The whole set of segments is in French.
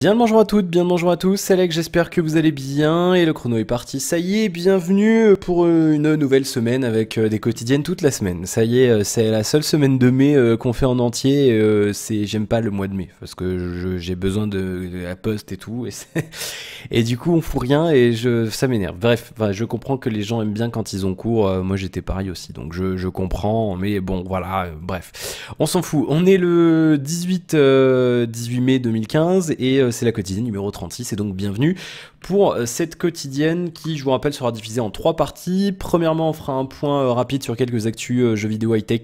Bien le bonjour à toutes, bien le bonjour à tous, c'est Alex, j'espère que vous allez bien et le chrono est parti. Ça y est, bienvenue pour une nouvelle semaine avec des quotidiennes toute la semaine. Ça y est, c'est la seule semaine de mai qu'on fait en entier. J'aime pas le mois de mai parce que j'ai besoin de la poste et tout et du coup on fout rien et ça m'énerve. Bref, je comprends que les gens aiment bien quand ils ont cours. Moi j'étais pareil aussi, donc je comprends. Mais bon, voilà, bref, on s'en fout. On est le 18 mai 2015 et c'est la quotidienne numéro 36 et donc bienvenue pour cette quotidienne qui, je vous rappelle, sera divisée en 3 parties. Premièrement, on fera un point rapide sur quelques actus jeux vidéo high-tech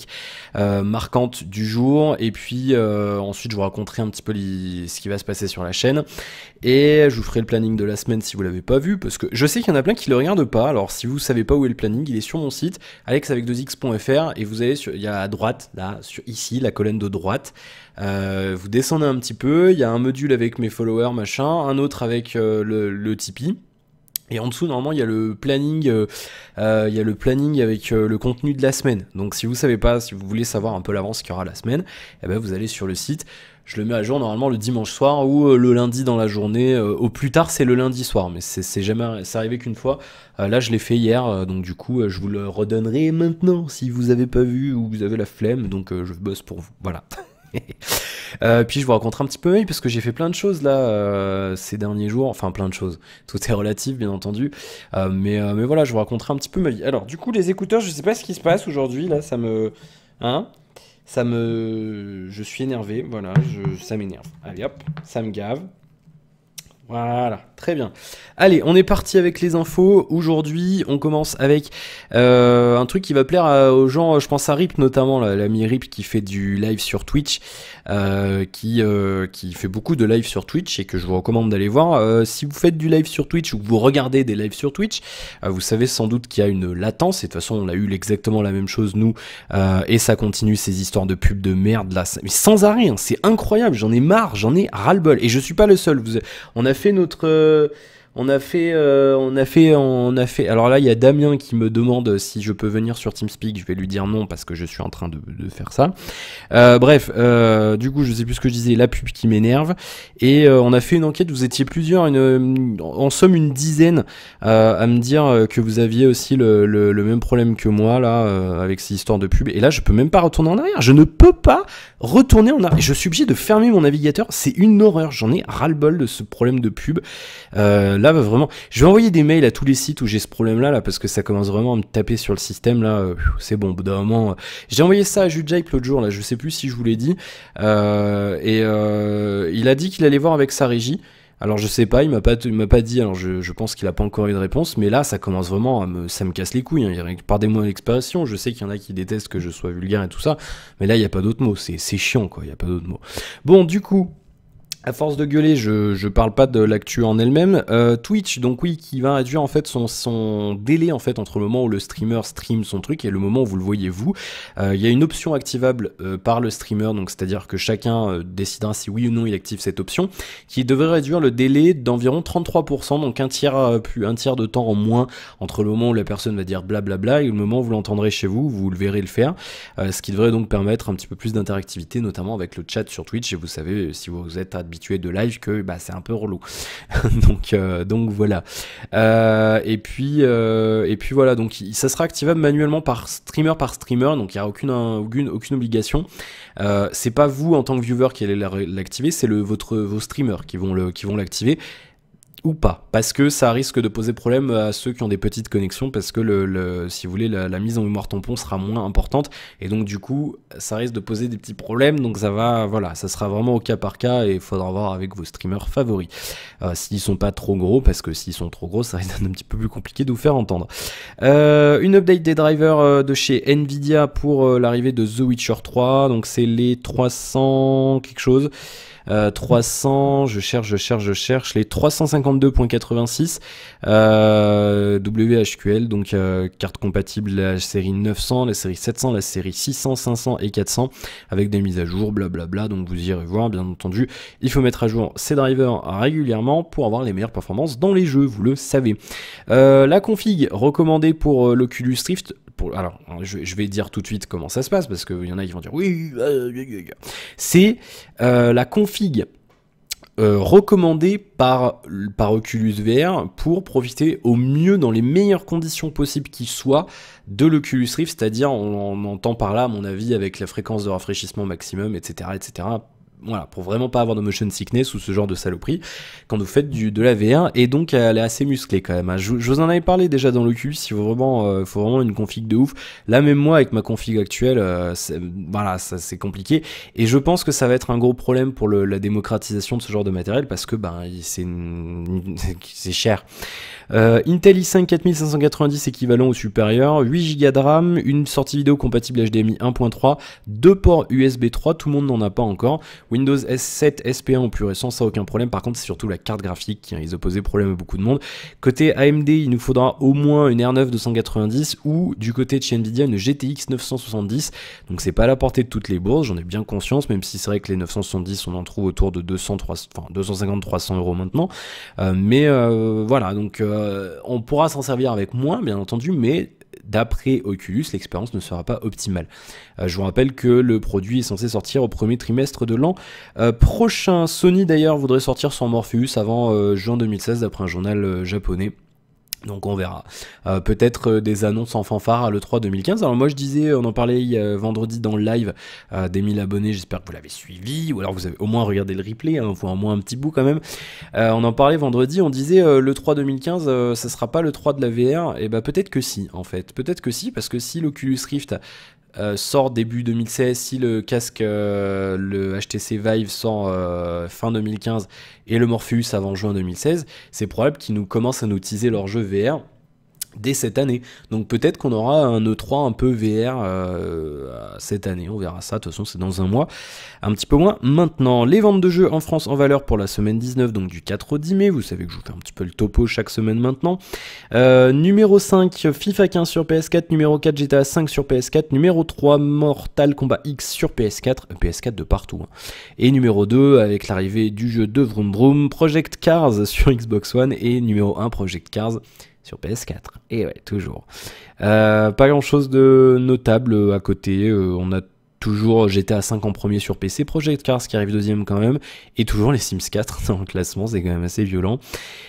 marquantes du jour et puis ensuite je vous raconterai un petit peu ce qui va se passer sur la chaîne et je vous ferai le planning de la semaine si vous l'avez pas vu parce que je sais qu'il y en a plein qui le regardent pas. Alors si vous savez pas où est le planning, il est sur mon site alexavec2x.fr et vous allez il y a à droite, là, ici, la colonne de droite. Vous descendez un petit peu, il y a un module avec mes followers, machin, un autre avec le Tipeee. Et en dessous, normalement, il y a le planning, avec le contenu de la semaine. Donc, si vous savez pas, si vous voulez savoir un peu l'avance qu'il y aura la semaine, eh ben, vous allez sur le site. Je le mets à jour normalement le dimanche soir ou le lundi dans la journée. Au plus tard, c'est le lundi soir, mais c'est arrivé qu'une fois. Là, je l'ai fait hier, donc du coup, je vous le redonnerai maintenant si vous avez pas vu ou vous avez la flemme. Donc, je bosse pour vous. Voilà. Puis je vous raconterai un petit peu parce que j'ai fait plein de choses là ces derniers jours, enfin plein de choses, tout est relatif bien entendu, mais voilà, je vous raconterai un petit peu ma vie. Alors du coup les écouteurs, je sais pas ce qui se passe aujourd'hui là, je suis énervé, voilà, ça m'énerve, allez hop, ça me gave. Voilà, très bien. Allez, on est parti avec les infos. Aujourd'hui, on commence avec un truc qui va plaire aux gens, je pense à Rip notamment, l'ami Rip qui fait du live sur Twitch, qui fait beaucoup de live sur Twitch et que je vous recommande d'aller voir. Si vous faites du live sur Twitch ou que vous regardez des lives sur Twitch, vous savez sans doute qu'il y a une latence, et de toute façon on a eu exactement la même chose nous, et ça continue ces histoires de pubs de merde là, mais sans arrêt, hein, c'est incroyable, j'en ai marre, j'en ai ras-le-bol, et je suis pas le seul. On a fait alors là il y a Damien qui me demande si je peux venir sur TeamSpeak, je vais lui dire non parce que je suis en train de faire ça. Bref, du coup je sais plus ce que je disais, la pub qui m'énerve, et on a fait une enquête, vous étiez plusieurs, en somme une dizaine à me dire que vous aviez aussi le même problème que moi là, avec ces histoires de pub, et là je peux même pas retourner en arrière, je ne peux pas retourner en arrière, je suis obligé de fermer mon navigateur, c'est une horreur, j'en ai ras-le-bol de ce problème de pub. Là vraiment, je vais envoyer des mails à tous les sites où j'ai ce problème là parce que ça commence vraiment à me taper sur le système là, c'est bon, au bout d'un moment, j'ai envoyé ça à Jujape l'autre jour là, je sais plus si je vous l'ai dit, il a dit qu'il allait voir avec sa régie. Alors je sais pas, il m'a pas dit, alors je pense qu'il a pas encore eu de réponse, mais là ça commence vraiment ça me casse les couilles, hein. Pardonnez-moi l'expression, je sais qu'il y en a qui détestent que je sois vulgaire et tout ça, mais là il y a pas d'autre mot, c'est chiant quoi, il y a pas d'autre mot. Bon, du coup, à force de gueuler, je parle pas de l'actu en elle-même. Twitch, donc oui, qui va réduire en fait son délai en fait entre le moment où le streamer stream son truc et le moment où vous le voyez vous. Il y a une option activable par le streamer, donc c'est-à-dire que chacun décidera si oui ou non il active cette option, qui devrait réduire le délai d'environ 33%, donc un tiers de temps en moins entre le moment où la personne va dire blablabla et le moment où vous l'entendrez chez vous, vous le verrez le faire, ce qui devrait donc permettre un petit peu plus d'interactivité, notamment avec le chat sur Twitch, et vous savez, si vous êtes habitué de live que c'est un peu relou. donc voilà. Et puis voilà, donc ça sera activable manuellement par streamer, donc il n'y a aucune obligation. C'est pas vous en tant que viewer qui allez l'activer, c'est vos streamers qui vont l'activer. Ou pas, parce que ça risque de poser problème à ceux qui ont des petites connexions, parce que si vous voulez la mise en mémoire tampon sera moins importante, et donc du coup ça risque de poser des petits problèmes, donc ça sera vraiment au cas par cas, et il faudra voir avec vos streamers favoris, s'ils sont pas trop gros, parce que s'ils sont trop gros ça risque d'être un petit peu plus compliqué de vous faire entendre. Une update des drivers de chez Nvidia pour l'arrivée de The Witcher 3, donc c'est les 300 quelque chose, 300, je cherche les 352.86 WHQL, donc carte compatible la série 900, la série 700, la série 600, 500 et 400 avec des mises à jour, blablabla, donc vous irez voir, bien entendu, il faut mettre à jour ces drivers régulièrement pour avoir les meilleures performances dans les jeux, vous le savez. La config recommandée pour l'Oculus Rift, alors je vais dire tout de suite comment ça se passe, parce qu'il y en a qui vont dire oui, c'est la config recommandé par Oculus VR pour profiter au mieux dans les meilleures conditions possibles qui soient de l'Oculus Rift, c'est-à-dire on entend par là à mon avis avec la fréquence de rafraîchissement maximum, etc., etc. Voilà, pour vraiment pas avoir de motion sickness ou ce genre de saloperie quand vous faites de la VR, et donc elle est assez musclée quand même. Je vous en avais parlé déjà dans l'Oculus, il faut vraiment une config de ouf. Là même moi avec ma config actuelle, voilà, ça c'est compliqué, et je pense que ça va être un gros problème pour la démocratisation de ce genre de matériel parce que c'est cher. Intel i5 4590 équivalent ou supérieur, 8 Go de RAM, une sortie vidéo compatible HDMI 1.3, 2 ports USB 3, tout le monde n'en a pas encore. Windows S7 SP1 au plus récent, ça aucun problème. Par contre, c'est surtout la carte graphique qui risque de poser problème à beaucoup de monde. Côté AMD, il nous faudra au moins une R9 290 ou du côté de chez Nvidia une GTX 970. Donc c'est pas à la portée de toutes les bourses, j'en ai bien conscience, même si c'est vrai que les 970 on en trouve autour de 250-300 euros maintenant. Voilà, donc on pourra s'en servir avec moins, bien entendu, mais d'après Oculus, l'expérience ne sera pas optimale. Je vous rappelle que le produit est censé sortir au premier trimestre de l'an prochain. Sony d'ailleurs voudrait sortir son Morpheus avant juin 2016 d'après un journal japonais. Donc on verra. Peut-être des annonces en fanfare à l'E3 2015. Alors moi je disais, on en parlait vendredi dans le live des 1000 abonnés, j'espère que vous l'avez suivi, ou alors vous avez au moins regardé le replay, hein, au moins un petit bout quand même. On en parlait vendredi, on disait l'E3 2015, ça sera pas l'E3 de la VR, et bah peut-être que si en fait. Peut-être que si, parce que si l'Oculus Rift sort début 2016, si le casque, le HTC Vive sort fin 2015 et le Morpheus avant juin 2016, c'est probable qu'ils nous commencent à nous teaser leur jeu VR dès cette année. Donc peut-être qu'on aura un E3 un peu VR cette année, on verra ça, de toute façon c'est dans un mois, un petit peu moins maintenant. Les ventes de jeux en France en valeur pour la semaine 19, donc du 4 au 10 mai, vous savez que je vous fais un petit peu le topo chaque semaine maintenant. Numéro 5, FIFA 15 sur PS4, numéro 4, GTA 5 sur PS4, numéro 3, Mortal Kombat X sur PS4, PS4 de partout, hein. Et numéro 2, avec l'arrivée du jeu de Vroom Vroom, Project Cars sur Xbox One, et numéro 1, Project Cars sur PS4, et ouais, toujours. Pas grand chose de notable à côté, on a toujours GTA 5 en premier sur PC, Project Cars qui arrive deuxième quand même, et toujours les Sims 4 dans le classement, c'est quand même assez violent.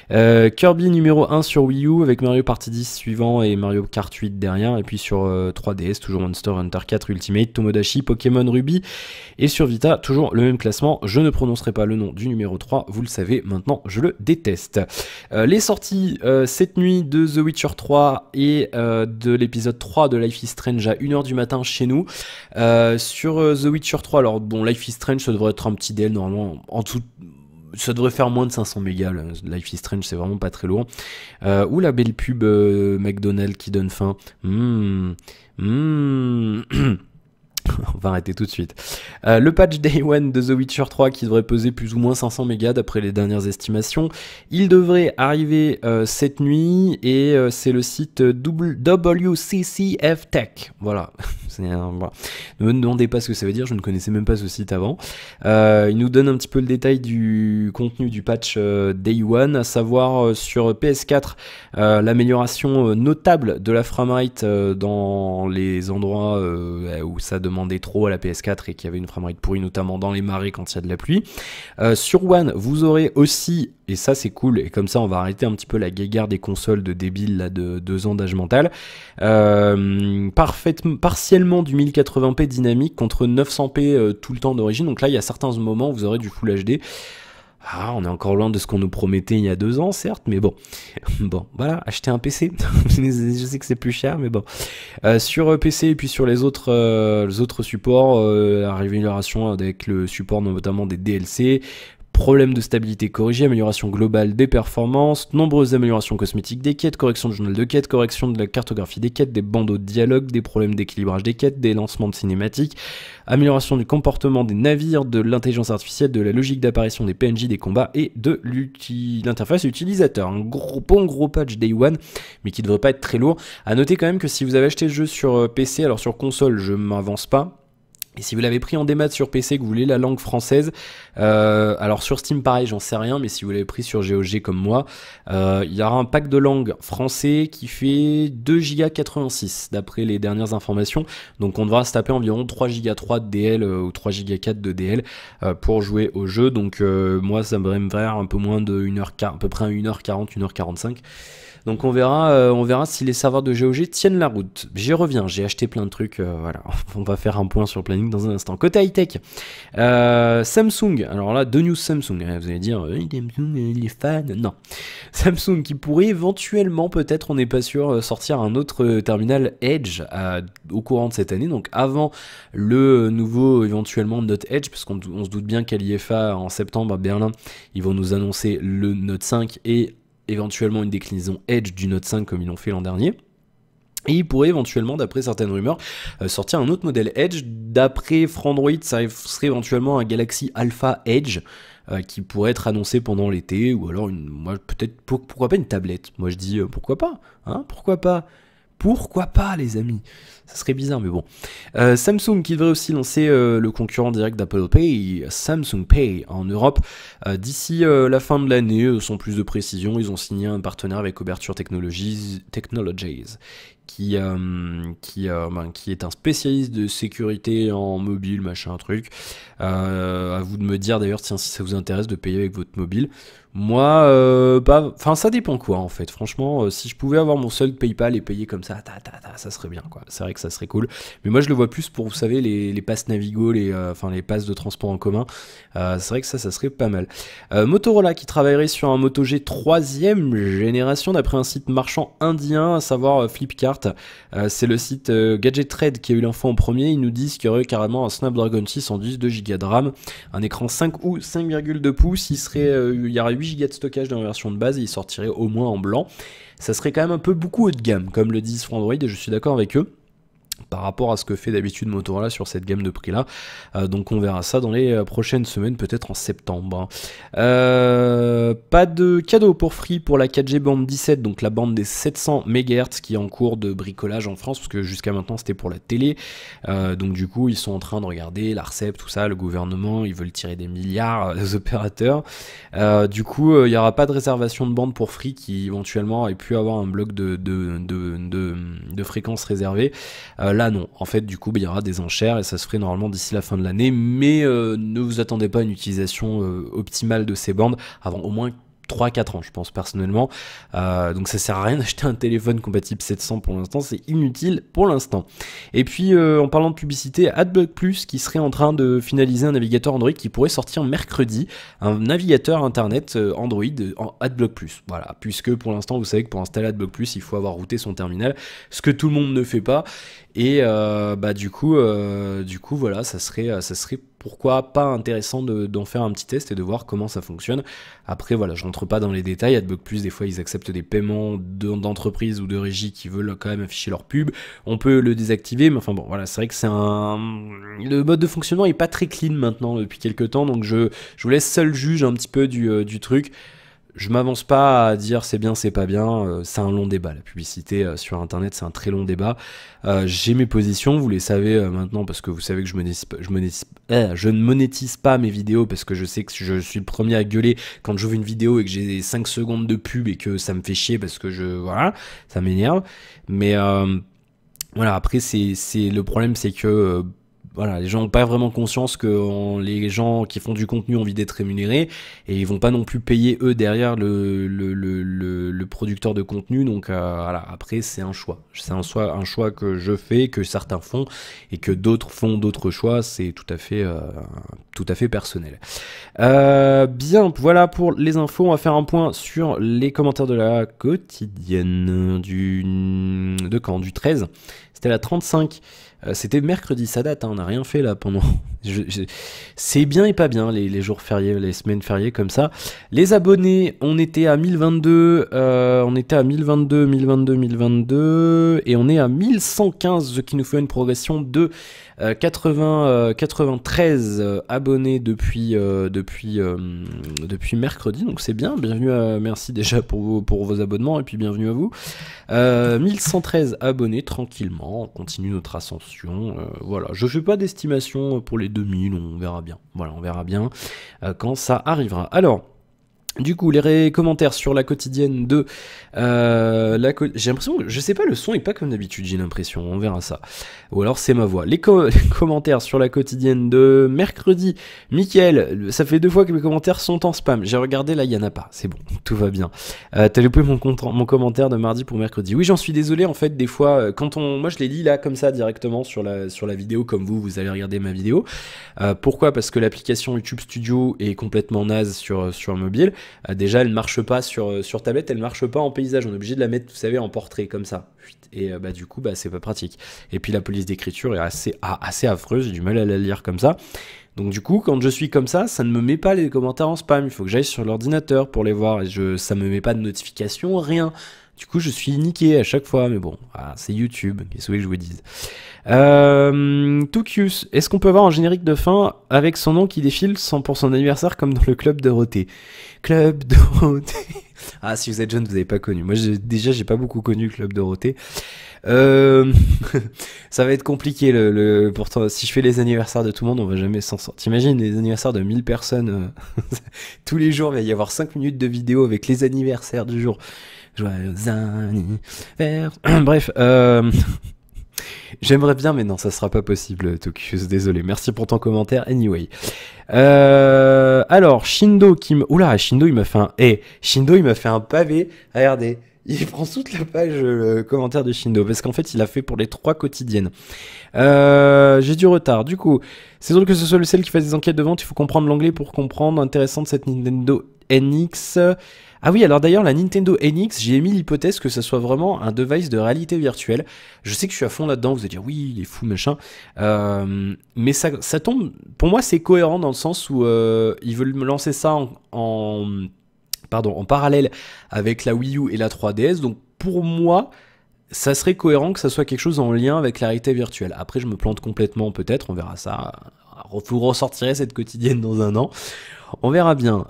Kirby numéro 1 sur Wii U avec Mario Party 10 suivant et Mario Kart 8 derrière, et puis sur 3DS toujours Monster Hunter 4 Ultimate, Tomodachi, Pokémon Ruby, et sur Vita toujours le même classement. Je ne prononcerai pas le nom du numéro 3, vous le savez maintenant, je le déteste. Les sorties cette nuit de The Witcher 3 et de l'épisode 3 de Life is Strange à 1h du matin chez nous. Sur The Witcher 3, alors bon, Life is Strange ça devrait être un petit DL normalement, en tout ça devrait faire moins de 500 mégas, Life is Strange c'est vraiment pas très lourd. Ou la belle pub McDonald's qui donne faim. On va arrêter tout de suite. Le patch Day 1 de The Witcher 3 qui devrait peser plus ou moins 500 mégas d'après les dernières estimations. Il devrait arriver cette nuit et c'est le site WCCF Tech. Voilà. Voilà. Ne me demandez pas ce que ça veut dire, je ne connaissais même pas ce site avant. Il nous donne un petit peu le détail du contenu du patch Day 1, à savoir sur PS4 l'amélioration notable de la framerate dans les endroits où ça demandait trop à la PS4 et qu'il y avait une framerate pourrie, notamment dans les marais quand il y a de la pluie. Sur One, vous aurez aussi, et ça c'est cool, et comme ça on va arrêter un petit peu la guéguerre des consoles de débiles là, de 2 ans d'âge mental, partiellement du 1080p dynamique contre 900p tout le temps d'origine. Donc là il y a certains moments où vous aurez du Full HD. Ah, on est encore loin de ce qu'on nous promettait il y a 2 ans, certes, mais bon. Bon, voilà, acheter un PC. Je sais que c'est plus cher, mais bon. Sur PC et puis sur les autres supports, amélioration avec le support notamment des DLC, problème de stabilité corrigé, amélioration globale des performances, nombreuses améliorations cosmétiques des quêtes, correction de journal de quêtes, correction de la cartographie des quêtes, des bandeaux de dialogue, des problèmes d'équilibrage des quêtes, des lancements de cinématiques, amélioration du comportement des navires, de l'intelligence artificielle, de la logique d'apparition des PNJ des combats et de l'interface utilisateur. Un gros patch Day 1, mais qui devrait pas être très lourd. À noter quand même que si vous avez acheté le jeu sur PC, alors sur console, je m'avance pas, Et si vous l'avez pris en démat sur PC, que vous voulez la langue française, alors sur Steam pareil, j'en sais rien, mais si vous l'avez pris sur GOG comme moi, il y aura un pack de langue français qui fait 2,86 Go d'après les dernières informations. Donc on devra se taper environ 3,3 Go de DL ou 3,4 Go de DL pour jouer au jeu. Donc moi ça me faire un peu moins de 1h40, à peu près 1h40, 1h45. Donc on verra si les serveurs de GOG tiennent la route. J'y reviens, j'ai acheté plein de trucs, voilà, on va faire un point sur le planning dans un instant. Côté high-tech, Samsung, alors là, deux news Samsung, vous allez dire, Samsung, il est fan, non. Samsung qui pourrait éventuellement, peut-être, on n'est pas sûr, sortir un autre terminal Edge au courant de cette année, donc avant le nouveau, éventuellement, Note Edge, parce qu'on se doute bien qu'à l'IFA, en septembre, à Berlin, ils vont nous annoncer le Note 5 et éventuellement une déclinaison Edge du Note 5 comme ils l'ont fait l'an dernier. Et il pourrait éventuellement, d'après certaines rumeurs, sortir un autre modèle Edge. D'après Frandroid, ça serait éventuellement un Galaxy Alpha Edge qui pourrait être annoncé pendant l'été, ou alors moi peut-être pourquoi pas une tablette. Moi je dis pourquoi pas, hein, pourquoi pas. Pourquoi pas les amis? Ça serait bizarre mais bon. Samsung qui devrait aussi lancer le concurrent direct d'Apple Pay, Samsung Pay en Europe d'ici la fin de l'année, sans plus de précision. Ils ont signé un partenaire avec Overture Technologies qui est un spécialiste de sécurité en mobile, machin truc. À vous de me dire d'ailleurs tiens si ça vous intéresse de payer avec votre mobile. Moi, enfin ça dépend quoi en fait. Franchement, si je pouvais avoir mon seul PayPal et payer comme ça, ça serait bien quoi. C'est vrai que ça serait cool. Mais moi je le vois plus pour vous savez les passes Navigo, les passes de transport en commun. C'est vrai que ça serait pas mal. Motorola qui travaillerait sur un Moto G 3e génération d'après un site marchand indien, à savoir Flipkart. C'est le site Gadget Trade qui a eu l'info en premier. Ils nous disent qu'il y aurait carrément un Snapdragon 610, 2 Go de RAM, un écran 5 ou 5,2 pouces. Il y aurait 8 Go de stockage dans la version de base et il sortirait au moins en blanc. Ça serait quand même un peu beaucoup haut de gamme, comme le disent Frandroid, et je suis d'accord avec eux par rapport à ce que fait d'habitude Motorola sur cette gamme de prix là. Donc on verra ça dans les prochaines semaines, peut-être en septembre. Pas de cadeau pour Free pour la 4G bande 17, donc la bande des 700 MHz qui est en cours de bricolage en France, parce que jusqu'à maintenant c'était pour la télé. Donc du coup ils sont en train de regarder l'ARCEP, tout ça, le gouvernement, ils veulent tirer des milliards aux opérateurs. Du coup il n'y aura pas de réservation de bande pour Free qui éventuellement ait pu avoir un bloc de fréquences réservées. Là non, en fait du coup il y aura des enchères et ça se ferait normalement d'ici la fin de l'année, mais ne vous attendez pas à une utilisation optimale de ces bandes avant au moins 3-4 ans je pense personnellement, donc ça sert à rien d'acheter un téléphone compatible 700 pour l'instant, c'est inutile pour l'instant. Et puis en parlant de publicité, AdBlock Plus qui serait en train de finaliser un navigateur Android qui pourrait sortir mercredi, un navigateur internet Android en AdBlock Plus, voilà, puisque pour l'instant vous savez que pour installer AdBlock Plus il faut avoir routé son terminal, ce que tout le monde ne fait pas, et du coup voilà, ça serait pourquoi pas intéressant d'en faire un petit test et de voir comment ça fonctionne. Après voilà, je rentre pas dans les détails. AdBlock Plus, des fois ils acceptent des paiements d'entreprises ou de régies qui veulent quand même afficher leur pub. On peut le désactiver, mais enfin bon voilà, c'est vrai que le mode de fonctionnement est pas très clean maintenant depuis quelques temps, donc je vous laisse seul juge un petit peu du truc. Je m'avance pas à dire c'est bien, c'est pas bien, c'est un long débat. La publicité sur internet, c'est un très long débat. J'ai mes positions, vous les savez maintenant, parce que vous savez que je ne monétise pas mes vidéos, parce que je sais que je suis le premier à gueuler quand j'ouvre une vidéo et que j'ai 5 secondes de pub et que ça me fait chier parce que voilà, ça m'énerve. Mais voilà, après le problème c'est que voilà, les gens n'ont pas vraiment conscience que les gens qui font du contenu ont envie d'être rémunérés et ils vont pas non plus payer eux derrière le producteur de contenu. Donc voilà, après c'est un choix. C'est un choix que je fais, que certains font et que d'autres font d'autres choix. C'est tout à fait personnel. Bien, voilà pour les infos. On va faire un point sur les commentaires de la quotidienne du 13. C'était la 35. C'était mercredi, ça date, hein, on n'a rien fait là pendant C'est bien et pas bien les jours fériés, les semaines fériées comme ça. Les abonnés, on était à 1022, on était à 1022, 1022, 1022, et on est à 1115, ce qui nous fait une progression de 93 abonnés depuis mercredi, donc c'est bien. Bienvenue merci déjà pour vos abonnements, et puis bienvenue à vous. 1113 abonnés, tranquillement, on continue notre ascension. Voilà, je fais pas d'estimation pour les 2000, on verra bien. Voilà, on verra bien quand ça arrivera. Alors, du coup, les commentaires sur la quotidienne de j'ai l'impression que, je sais pas, le son est pas comme d'habitude, j'ai l'impression, on verra ça. Ou alors c'est ma voix. Les commentaires sur la quotidienne de mercredi. Mickaël, ça fait 2 fois que mes commentaires sont en spam. J'ai regardé, là il y en a pas, c'est bon, tout va bien. T'as loupé mon commentaire de mardi pour mercredi. Oui, j'en suis désolé, en fait, des fois, moi je l'ai dit là comme ça directement sur la vidéo, comme vous allez regarder ma vidéo. Pourquoi? Parce que l'application YouTube Studio est complètement naze sur mobile. Déjà, elle marche pas sur tablette, elle marche pas en paysage. On est obligé de la mettre, vous savez, en portrait comme ça. Et du coup, c'est pas pratique. Et puis la police d'écriture est assez affreuse. J'ai du mal à la lire comme ça. Donc du coup, quand je suis comme ça ne me met pas les commentaires en spam. Il faut que j'aille sur l'ordinateur pour les voir. Et ça me met pas de notification, rien. Du coup, je suis niqué à chaque fois. Mais bon, c'est YouTube. Qu'est-ce que je vous dise? Toukius, est-ce qu'on peut avoir un générique de fin avec son nom qui défile pour son anniversaire comme dans le Club Dorothée? Club Dorothée. Ah, si vous êtes jeune, vous n'avez pas connu. Moi, j'ai pas beaucoup connu le Club Dorothée. Ça va être compliqué. Pourtant, si je fais les anniversaires de tout le monde, on va jamais s'en sortir. T'imagines les anniversaires de 1000 personnes tous les jours, il va y avoir 5 minutes de vidéo avec les anniversaires du jour. Joyeux anniversaire. Bref, j'aimerais bien, mais non, ça sera pas possible, Tokius, désolé. Merci pour ton commentaire, anyway. Alors, Shindo qui me... Oula, Shindo, il m'a fait un pavé. Regardez, il prend toute la page, le commentaire de Shindo, parce qu'en fait, il a fait pour les 3 quotidiennes. J'ai du retard. Du coup, c'est drôle que ce soit celle qui fasse des enquêtes de vente, il faut comprendre l'anglais pour comprendre. Intéressante cette Nintendo NX... Ah oui, alors d'ailleurs, la Nintendo NX, j'ai émis l'hypothèse que ça soit vraiment un device de réalité virtuelle. Je sais que je suis à fond là-dedans, vous allez dire, oui, il est fou, machin. Mais ça tombe, pour moi, c'est cohérent dans le sens où ils veulent me lancer ça en parallèle avec la Wii U et la 3DS. Donc pour moi, ça serait cohérent que ça soit quelque chose en lien avec la réalité virtuelle. Après, je me plante complètement, peut-être, on verra ça. Vous ressortirez cette quotidienne dans un an. On verra bien.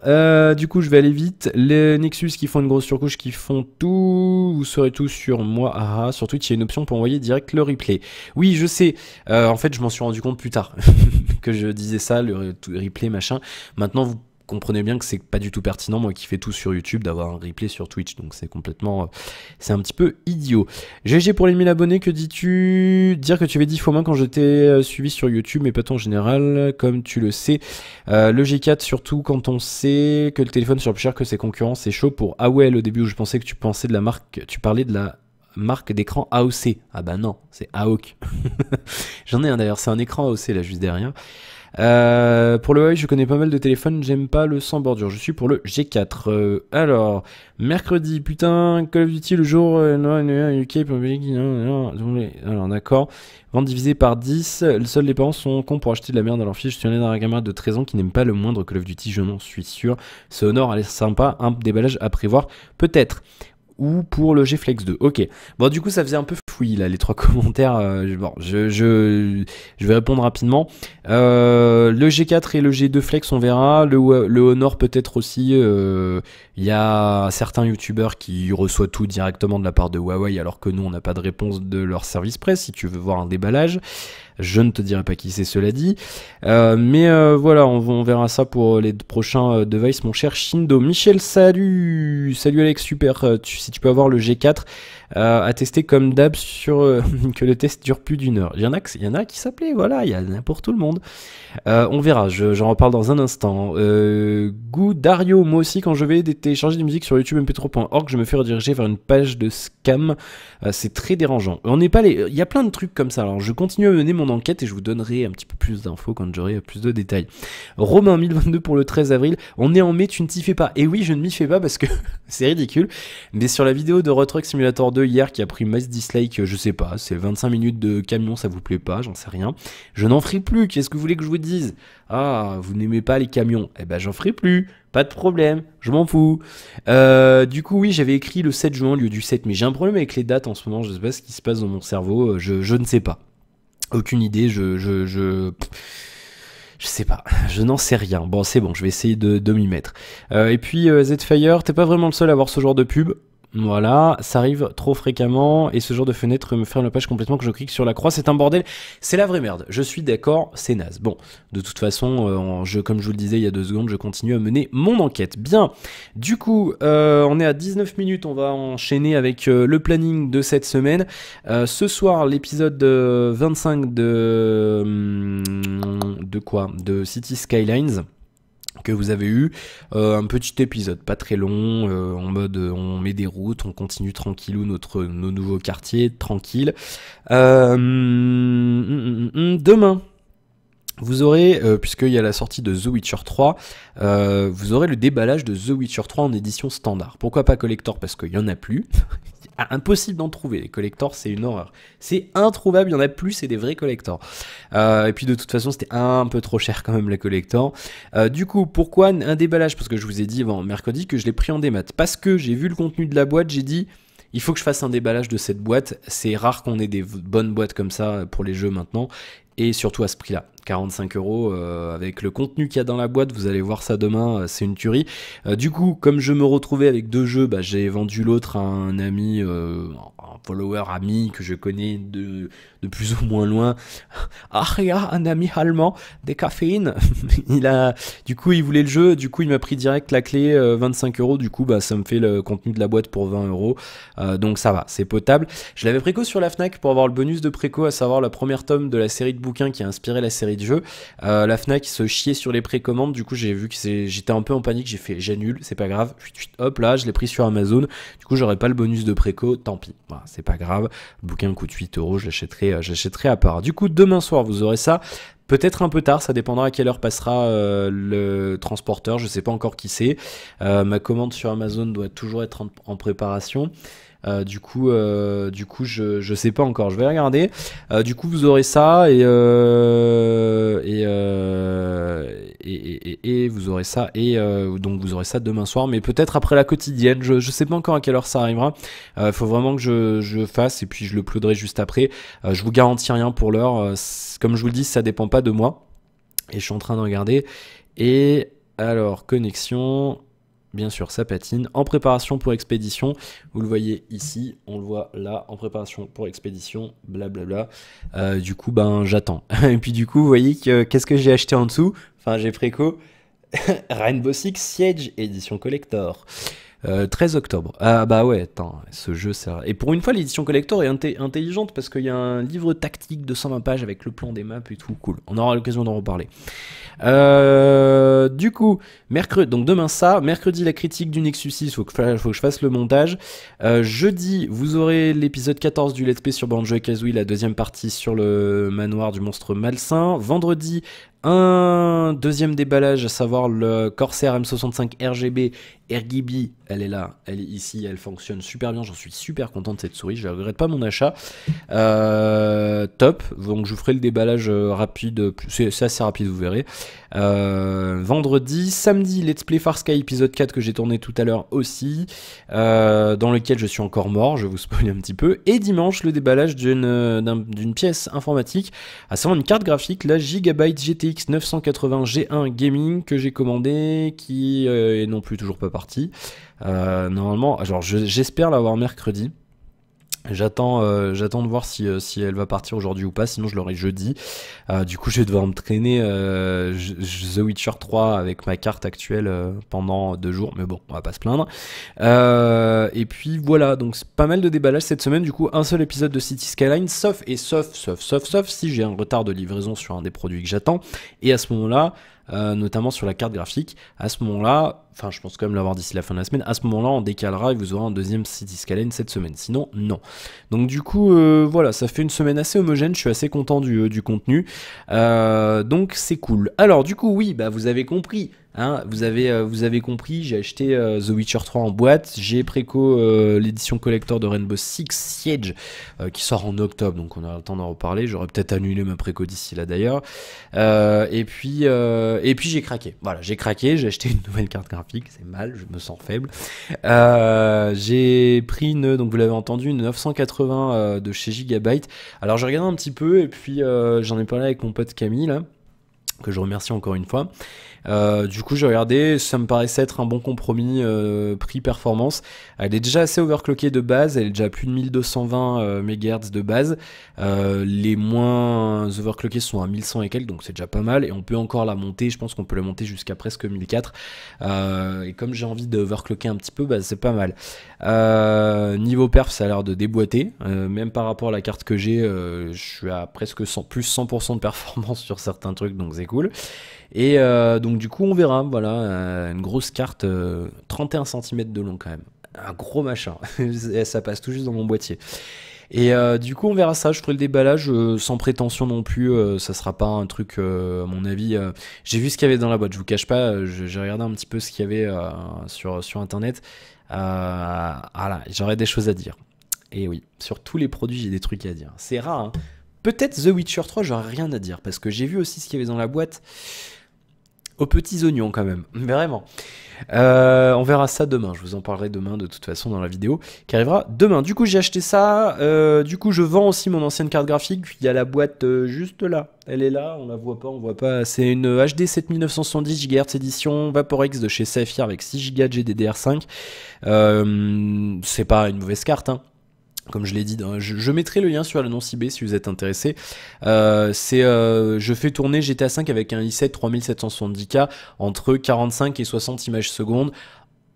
Du coup, je vais aller vite. Les Nexus qui font une grosse surcouche, qui font tout. Vous saurez tout sur moi. Sur Twitch, il y a une option pour envoyer direct le replay. Oui, je sais. En fait, je m'en suis rendu compte plus tard que je disais ça, le replay, machin. Maintenant, vous comprenez bien que c'est pas du tout pertinent, moi qui fais tout sur YouTube, d'avoir un replay sur Twitch, donc c'est complètement, c'est un petit peu idiot. GG pour les 1000 abonnés, que dis-tu? Dire que tu avais 10 fois moins quand je t'ai suivi sur YouTube, mais pas en général, comme tu le sais. Le G4, surtout quand on sait que le téléphone sera plus cher que ses concurrents, c'est chaud pour AOL. Au début où je pensais que tu pensais de la marque, tu parlais de la marque d'écran AOC. Ah bah non, c'est AOC. J'en ai un d'ailleurs, c'est un écran AOC là juste derrière. Pour le Huawei, je connais pas mal de téléphones, j'aime pas le sans bordure, je suis pour le G4. Alors, mercredi, putain, Call of Duty le jour, UK, alors d'accord, vente divisée par 10, seuls les parents sont cons pour acheter de la merde à leur fille. Je suis allé dans un gamin de 13 ans qui n'aime pas le moindre Call of Duty, je n'en suis sûr. Ce Honor a l'air sympa, un déballage à prévoir, peut-être. Ou pour le G-Flex 2. Ok. Bon, du coup, ça faisait un peu fouillis, là, les 3 commentaires. Bon, je vais répondre rapidement. Le G4 et le G2 Flex, on verra. Le Honor, peut-être aussi. Il y a certains youtubeurs qui reçoivent tout directement de la part de Huawei, alors que nous, on n'a pas de réponse de leur service presse. Si tu veux voir un déballage, je ne te dirai pas qui c'est, cela dit. Mais voilà, on verra ça pour les prochains devices, mon cher Shindo. Michel, salut. Salut Alex, super. Si tu peux avoir le G4 à tester comme d'hab sur que le test dure plus d'1 heure. Il y en a qui s'appelaient, voilà, il y en a pour tout le monde. On verra, j'en reparle dans un instant. Dario, moi aussi, quand je vais télécharger des musiques sur YouTube mp3.org, je me fais rediriger vers une page de scam. C'est très dérangeant. Il y a plein de trucs comme ça. Alors, je continue à mener mon enquête et je vous donnerai un petit peu plus d'infos quand j'aurai plus de détails. Romain, 1022 pour le 13 avril. On est en mai, tu ne t'y fais pas. Et oui, je ne m'y fais pas parce que C'est ridicule. Mais sur la vidéo de Euro Truck Simulator 2 hier qui a pris mass dislike, je sais pas, c'est 25 minutes de camion, ça vous plaît pas, j'en sais rien. Je n'en ferai plus, qu'est-ce que vous voulez que je vous dise? Ah, vous n'aimez pas les camions? Eh ben j'en ferai plus, pas de problème, je m'en fous. Du coup oui, j'avais écrit le 7 juin au lieu du 7, mais j'ai un problème avec les dates en ce moment, je sais pas ce qui se passe dans mon cerveau, je ne sais pas. Aucune idée, je sais pas, je n'en sais rien. Bon, c'est bon, je vais essayer de m'y mettre. Et puis, Zfire, t'es pas vraiment le seul à avoir ce genre de pub. Voilà, ça arrive trop fréquemment et ce genre de fenêtre me ferme la page complètement que je clique sur la croix, c'est un bordel, c'est la vraie merde, je suis d'accord, c'est naze. Bon, de toute façon, comme je vous le disais il y a 2 secondes, je continue à mener mon enquête. Bien, du coup, on est à 19 minutes, on va enchaîner avec le planning de cette semaine. Ce soir, l'épisode 25 de quoi? De City Skylines. Que vous avez eu, un petit épisode pas très long, en mode on met des routes, on continue tranquillou nos nouveaux quartiers, tranquille. Demain, vous aurez, puisqu'il y a la sortie de The Witcher 3, vous aurez le déballage de The Witcher 3 en édition standard. Pourquoi pas collector? Parce qu'il n'y en a plus. Impossible d'en trouver, les collectors c'est une horreur, c'est introuvable, il y en a plus, c'est des vrais collectors. Et puis de toute façon c'était un peu trop cher quand même les collectors. Du coup pourquoi un déballage? Parce que je vous ai dit avant mercredi que je l'ai pris en démat, parce que j'ai vu le contenu de la boîte, j'ai dit il faut que je fasse un déballage de cette boîte, c'est rare qu'on ait des bonnes boîtes comme ça pour les jeux maintenant, et surtout à ce prix là. 45 € avec le contenu qu'il y a dans la boîte, vous allez voir ça demain, c'est une tuerie. Du coup, comme je me retrouvais avec 2 jeux, bah, j'ai vendu l'autre à un ami, un follower ami que je connais de plus ou moins loin. Ah, un ami allemand, des caféines. Du coup, il voulait le jeu, du coup, il m'a pris direct la clé, 25 €. Du coup, bah, ça me fait le contenu de la boîte pour 20 €. Donc ça va, c'est potable. Je l'avais préco sur la Fnac pour avoir le bonus de préco, à savoir la première tome de la série de bouquins qui a inspiré la série de jeux. La Fnac se chiait sur les précommandes, du coup j'ai vu que j'étais un peu en panique, j'ai fait j'annule, c'est pas grave, hop là je l'ai pris sur Amazon, du coup j'aurai pas le bonus de préco, tant pis, voilà, c'est pas grave, le bouquin coûte 8 €, je l'achèterai à part. Du coup demain soir vous aurez ça, peut-être un peu tard, ça dépendra à quelle heure passera le transporteur, je sais pas encore qui c'est. Ma commande sur Amazon doit toujours être en préparation. Du coup, je sais pas encore, je vais regarder. Du coup, vous aurez ça et vous aurez ça donc vous aurez ça demain soir, mais peut-être après la quotidienne. Je sais pas encore à quelle heure ça arrivera. Faut vraiment que je fasse et puis je le uploaderai juste après. Je vous garantis rien pour l'heure. Comme je vous le dis, ça dépend pas de moi. Et je suis en train de regarder. Et alors, connexion. Bien sûr, ça patine. En préparation pour expédition, vous le voyez ici, on le voit là, en préparation pour expédition, blablabla. Du coup, ben j'attends. Et puis du coup, vous voyez qu'est-ce que j'ai acheté en dessous? Enfin, j'ai préco Rainbow Six Siege édition collector. 13 octobre. Ah bah ouais, attends, ce jeu c'est... Et pour une fois l'édition collector est intelligente parce qu'il y a un livre tactique de 120 pages avec le plan des maps et tout, cool. On aura l'occasion d'en reparler. Du coup, mercredi, donc demain ça, mercredi la critique du Nexus 6, faut que je fasse le montage. Jeudi, vous aurez l'épisode 14 du Let's Play sur Banjo-Kazooie, la deuxième partie sur le manoir du monstre malsain. Vendredi, un deuxième déballage, à savoir le Corsair M65 RGB elle est là, elle est ici, elle fonctionne super bien, j'en suis super content de cette souris, je ne regrette pas mon achat. Top, donc je vous ferai le déballage rapide, c'est assez rapide, vous verrez. Vendredi, samedi, Let's Play Far Sky épisode 4 que j'ai tourné tout à l'heure aussi, dans lequel je suis encore mort, je vais vous spoiler un petit peu. Et dimanche, le déballage d'une pièce informatique, à savoir une carte graphique, la Gigabyte GTX 980 G1 Gaming que j'ai commandée, qui est non plus toujours pas partie. Normalement, alors j'espère l'avoir mercredi. J'attends de voir si elle va partir aujourd'hui ou pas, sinon je l'aurai jeudi. Du coup, je vais devoir me traîner The Witcher 3 avec ma carte actuelle pendant 2 jours, mais bon, on va pas se plaindre. Et puis voilà, donc c'est pas mal de déballage cette semaine. Du coup, un seul épisode de City Skyline, sauf si j'ai un retard de livraison sur un des produits que j'attends. Et à ce moment-là, notamment sur la carte graphique, à ce moment-là, enfin je pense quand même l'avoir d'ici la fin de la semaine, à ce moment-là on décalera et vous aurez un deuxième City Skyline cette semaine, sinon non. Donc du coup voilà, ça fait une semaine assez homogène, je suis assez content du contenu, donc c'est cool. Alors du coup oui, bah vous avez compris, Hein, vous avez compris, j'ai acheté The Witcher 3 en boîte, j'ai préco l'édition collector de Rainbow Six Siege qui sort en octobre, donc on aura le temps d'en reparler. J'aurais peut-être annulé ma préco d'ici là d'ailleurs. Et puis j'ai craqué. Voilà, j'ai craqué, j'ai acheté une nouvelle carte graphique, c'est mal, je me sens faible. J'ai pris donc vous l'avez entendu, une 980 de chez Gigabyte. Alors j'ai regardé un petit peu et puis j'en ai parlé avec mon pote Camille là, que je remercie encore une fois. Du coup j'ai regardé, ça me paraissait être un bon compromis prix-performance. Elle est déjà assez overclockée de base, elle est déjà à plus de 1220 MHz de base. Les moins overclockés sont à 1100 et quelques, donc c'est déjà pas mal. Et on peut encore la monter, je pense qu'on peut la monter jusqu'à presque 1004. Et comme j'ai envie de overclocker un petit peu, bah, c'est pas mal. Niveau perf, ça a l'air de déboîter. Même par rapport à la carte que j'ai, je suis à presque plus 100% de performance sur certains trucs, donc c'est cool. Et donc du coup on verra, voilà, une grosse carte, 31 cm de long quand même, un gros machin, et ça passe tout juste dans mon boîtier. Et du coup on verra ça, je ferai le déballage sans prétention non plus, ça sera pas un truc à mon avis, j'ai vu ce qu'il y avait dans la boîte, je vous cache pas, j'ai regardé un petit peu ce qu'il y avait sur internet, voilà, j'aurais des choses à dire. Et oui, sur tous les produits j'ai des trucs à dire, c'est rare hein. Peut-être The Witcher 3 j'aurais rien à dire, parce que j'ai vu aussi ce qu'il y avait dans la boîte, aux petits oignons quand même, vraiment. On verra ça demain, je vous en parlerai demain de toute façon dans la vidéo qui arrivera demain. Du coup j'ai acheté ça, du coup je vends aussi mon ancienne carte graphique, il y a la boîte juste là, elle est là, on la voit pas, on voit pas, c'est une HD 7970 GHz édition Vaporex de chez Saphir avec 6 Go de GDDR5, c'est pas une mauvaise carte hein. Comme je l'ai dit, je mettrai le lien sur l'annonce eBay si vous êtes intéressé. Je fais tourner GTA 5 avec un i7 3770K entre 45 et 60 images secondes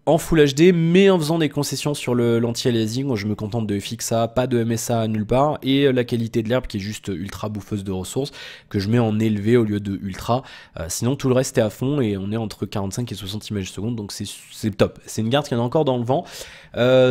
en Full HD, mais en faisant des concessions sur l'anti-aliasing. Je me contente de FXA, pas de MSA nulle part, et la qualité de l'herbe qui est juste ultra bouffeuse de ressources, que je mets en élevé au lieu de ultra. Sinon tout le reste est à fond et on est entre 45 et 60 images secondes, donc c'est top. C'est une garde qui en a encore dans le vent.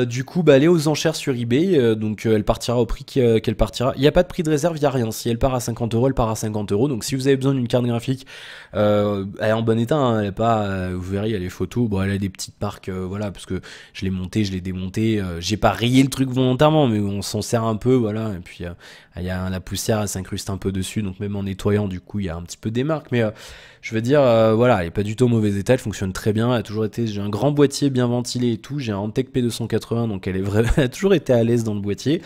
Du coup, bah, elle est aux enchères sur eBay, donc elle partira au prix qu'elle partira. Il n'y a pas de prix de réserve, il n'y a rien. Si elle part à 50 €, elle part à 50 €. Donc si vous avez besoin d'une carte graphique, elle est en bon état, hein, elle est pas, vous verrez, il y a les photos. Bon, elle a des petites marques, voilà, parce que je l'ai monté, je l'ai démonté. J'ai pas rayé le truc volontairement, mais on s'en sert un peu, voilà. Et puis il y a la poussière, elle s'incruste un peu dessus, donc même en nettoyant, du coup, il y a un petit peu des marques, mais je veux dire, voilà, elle est pas du tout en mauvais état, elle fonctionne très bien, elle a toujours été, j'ai un grand boîtier bien ventilé et tout, j'ai un Antec P280, donc elle a toujours été à l'aise dans le boîtier.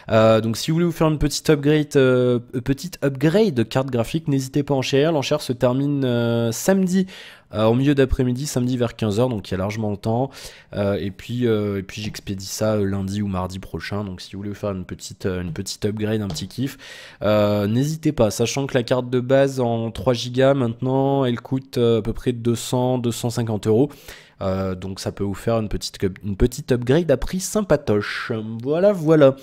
Donc si vous voulez vous faire une petite upgrade de carte graphique, n'hésitez pas à enchérir. L'enchère se termine samedi au milieu d'après-midi, samedi vers 15 h, donc il y a largement le temps. Et puis j'expédie ça lundi ou mardi prochain. Donc si vous voulez vous faire une petite upgrade, un petit kiff, n'hésitez pas. Sachant que la carte de base en 3 Go maintenant, elle coûte à peu près 200-250 €. Donc ça peut vous faire une petite upgrade à prix sympatoche. Voilà, voilà.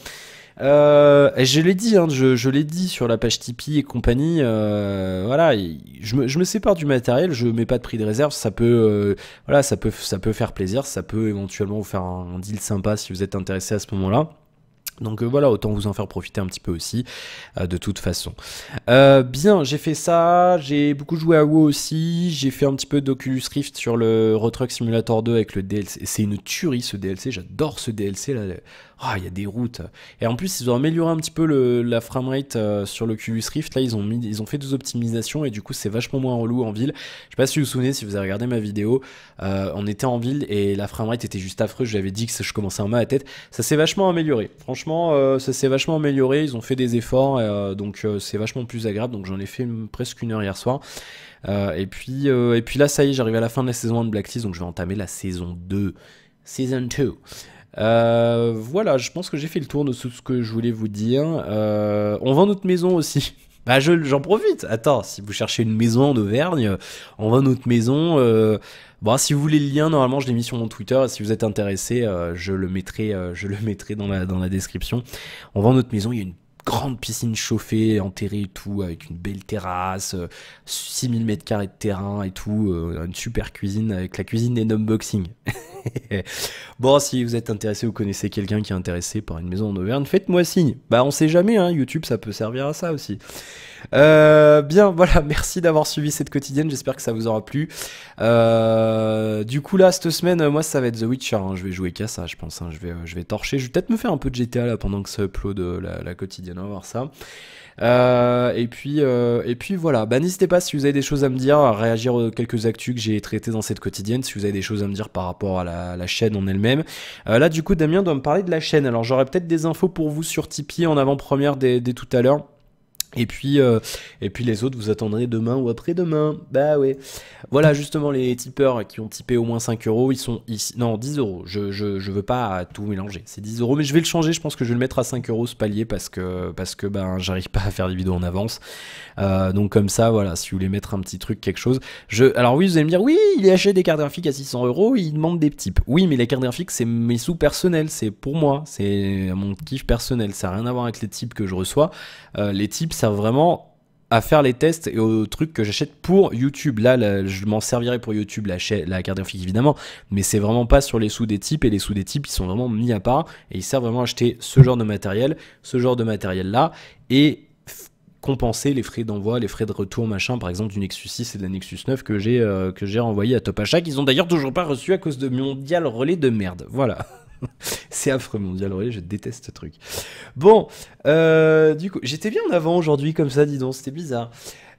Et je l'ai dit, hein, je l'ai dit sur la page Tipeee et compagnie, voilà, je me sépare du matériel, je mets pas de prix de réserve, ça peut, voilà, ça peut faire plaisir, ça peut éventuellement vous faire un deal sympa si vous êtes intéressé à ce moment-là. Donc voilà, autant vous en faire profiter un petit peu aussi, de toute façon. Bien, j'ai fait ça, j'ai beaucoup joué à WoW aussi, j'ai fait un petit peu d'Oculus Rift sur le Euro Truck Simulator 2 avec le DLC. C'est une tuerie ce DLC, j'adore ce DLC là. Ah, il y a des routes. Et en plus, ils ont amélioré un petit peu la framerate sur l'Oculus Rift. Là, ils ont fait des optimisations et du coup, c'est vachement moins relou en ville. Je sais pas si vous vous souvenez, si vous avez regardé ma vidéo, on était en ville et la framerate était juste affreuse. J'avais dit que je commençais à en mal à la tête. Ça s'est vachement amélioré. Franchement, ça s'est vachement amélioré. Ils ont fait des efforts, donc c'est vachement plus agréable. Donc j'en ai fait presque 1 heure hier soir. Et puis là, ça y est, j'arrive à la fin de la saison 1 de Blacklist, donc je vais entamer la saison 2. Season 2. Voilà, je pense que j'ai fait le tour de tout ce que je voulais vous dire. On vend notre maison aussi. Bah, j'en profite. Attends, si vous cherchez une maison en Auvergne, on vend notre maison. Bon, si vous voulez le lien, normalement, je l'ai mis sur mon Twitter. Si vous êtes intéressé, je le mettrai dans la description. On vend notre maison. Il y a une grande piscine chauffée, enterrée et tout, avec une belle terrasse, 6000 m² de terrain et tout, une super cuisine avec la cuisine des unboxing. Bon, si vous êtes intéressé, vous connaissez quelqu'un qui est intéressé par une maison en Auvergne, faites-moi signe. Bah, on sait jamais, hein, YouTube, ça peut servir à ça aussi. Bien, voilà, merci d'avoir suivi cette quotidienne, j'espère que ça vous aura plu. Du coup là, cette semaine, moi ça va être The Witcher, hein. Je vais jouer qu'à ça, je pense, hein. Je vais torcher, je vais peut-être me faire un peu de GTA là pendant que ça upload la quotidienne, on va voir ça. Et puis voilà, bah n'hésitez pas si vous avez des choses à me dire, à réagir aux quelques actus que j'ai traitées dans cette quotidienne, si vous avez des choses à me dire par rapport à la chaîne en elle-même. Là du coup Damien doit me parler de la chaîne, alors j'aurai peut-être des infos pour vous sur Tipeee en avant-première dès tout à l'heure. Et puis les autres, vous attendrez demain ou après-demain. Bah ouais. Voilà, justement, les tipeurs qui ont tipé au moins 5 euros, ils sont ici. Non, 10 euros. Je veux pas tout mélanger. C'est 10 euros, mais je vais le changer. Je pense que je vais le mettre à 5 euros ce palier parce que ben, j'arrive pas à faire des vidéos en avance. Donc comme ça, voilà, si vous voulez mettre un petit truc, quelque chose. Alors oui, vous allez me dire, oui, il achète des cartes graphiques à 600 euros, il demande des tips. Oui, mais les cartes graphiques, c'est mes sous personnels. C'est pour moi. C'est mon kiff personnel. Ça n'a rien à voir avec les tips que je reçois. Les tips servent vraiment à faire les tests et aux trucs que j'achète pour YouTube. Là, je m'en servirai pour YouTube, la carte graphique évidemment, mais c'est vraiment pas sur les sous des types, et les sous des types, ils sont vraiment mis à part, et ils servent vraiment à acheter ce genre de matériel là, et compenser les frais d'envoi, les frais de retour, machin, par exemple du Nexus 6 et de la Nexus 9 que j'ai renvoyé à Top Achat, qu'ils ont d'ailleurs toujours pas reçu à cause de Mondial Relais de merde. Voilà. C'est affreux, Mondial Relais, je déteste ce truc. Bon, du coup, j'étais bien en avant aujourd'hui comme ça, dis donc, c'était bizarre.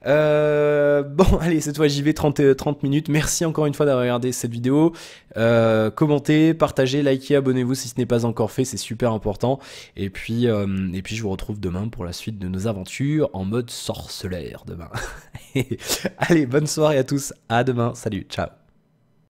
Bon, allez, cette fois j'y vais 30 minutes. Merci encore une fois d'avoir regardé cette vidéo. Commentez, partagez, likez, abonnez-vous si ce n'est pas encore fait, c'est super important. Et puis je vous retrouve demain pour la suite de nos aventures en mode sorceleur demain. Allez, bonne soirée à tous, à demain, salut, ciao.